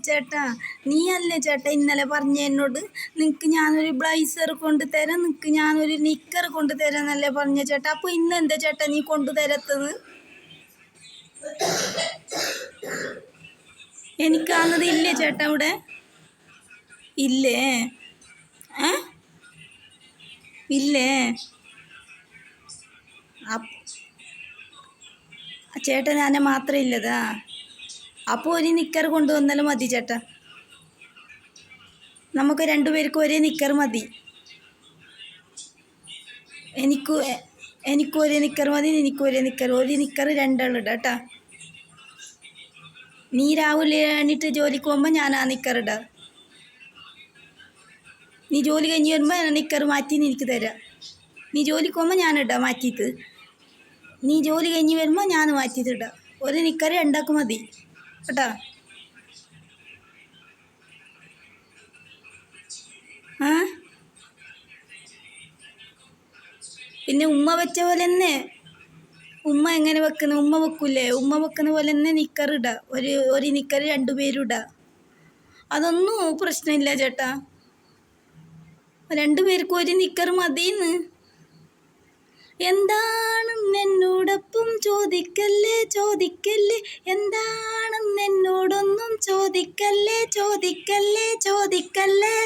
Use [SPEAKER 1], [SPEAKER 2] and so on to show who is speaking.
[SPEAKER 1] ചേട്ടാ, നീ അല്ലേ ചേട്ടാ ഇന്നലെ പറഞ്ഞ എന്നോട് നിനക്ക് ഞാനൊരു ബ്ലൈസർ കൊണ്ടുതരാം, നിനക്ക് ഞാനൊരു നിക്കർ കൊണ്ടുതരാം എന്നല്ലേ പറഞ്ഞ ചേട്ടാ. അപ്പോൾ ഇന്ന് എന്താ ചേട്ടാ നീ കൊണ്ടുതരാത്തത്? എനിക്കാണത് ഇല്ലേ ചേട്ടാ ഇവിടെ? ഇല്ലേ? ഏ ഇല്ലേ? ചേട്ടാ ഞാൻ മാത്രം ഇല്ലതാ. അപ്പോൾ ഒരു നിക്കർ കൊണ്ടുവന്നാലും മതി ചേട്ടാ. നമുക്ക് രണ്ടുപേർക്കും ഒരേ നിക്കർ മതി. എനിക്കും ഒരേ നിക്കർ മതി, എനിക്കും ഒരേ നിക്കർ. ഒരു നിക്കർ രണ്ടാളിടാം കേട്ടാ. നീ രാവിലെ എണീറ്റ് ജോലിക്ക് പോകുമ്പോൾ ഞാൻ ആ നിക്കർ ഇടാം. നീ ജോലി കഴിഞ്ഞ് വരുമ്പോൾ ആ നിക്കർ മാറ്റി നിനക്ക് തരാം. നീ ജോലിക്ക് പോകുമ്പോൾ ഞാനിടാം മാറ്റിയിട്ട്. നീ ജോലി കഴിഞ്ഞ് വരുമ്പോൾ ഞാൻ മാറ്റിയിട്ട് ഇടാം. ഒരു നിക്കർ രണ്ടാൾക്ക് മതി കേട്ടാ. ആ പിന്നെ ഉമ്മ വെച്ച പോലെ തന്നെ ഉമ്മ എങ്ങനെ വെക്കുന്ന ഉമ്മ വെക്കൂലേ, ഉമ്മ വെക്കുന്ന പോലെ തന്നെ നിക്കർ ഇടാം. ഒരു നിക്കർ രണ്ടുപേരും ഇടാം. അതൊന്നും പ്രശ്നമില്ല ചേട്ടാ. രണ്ടുപേർക്കും ഒരു നിക്കർ മതിന്ന്. എന്താണെന്ന് എന്നോടൊപ്പം ചോദിക്കല്ലേ ചോദിക്കല്ലേ, എന്താണെന്ന് എന്നോടൊന്നും ചോദിക്കല്ലേ ചോദിക്കല്ലേ ചോദിക്കല്ലേ.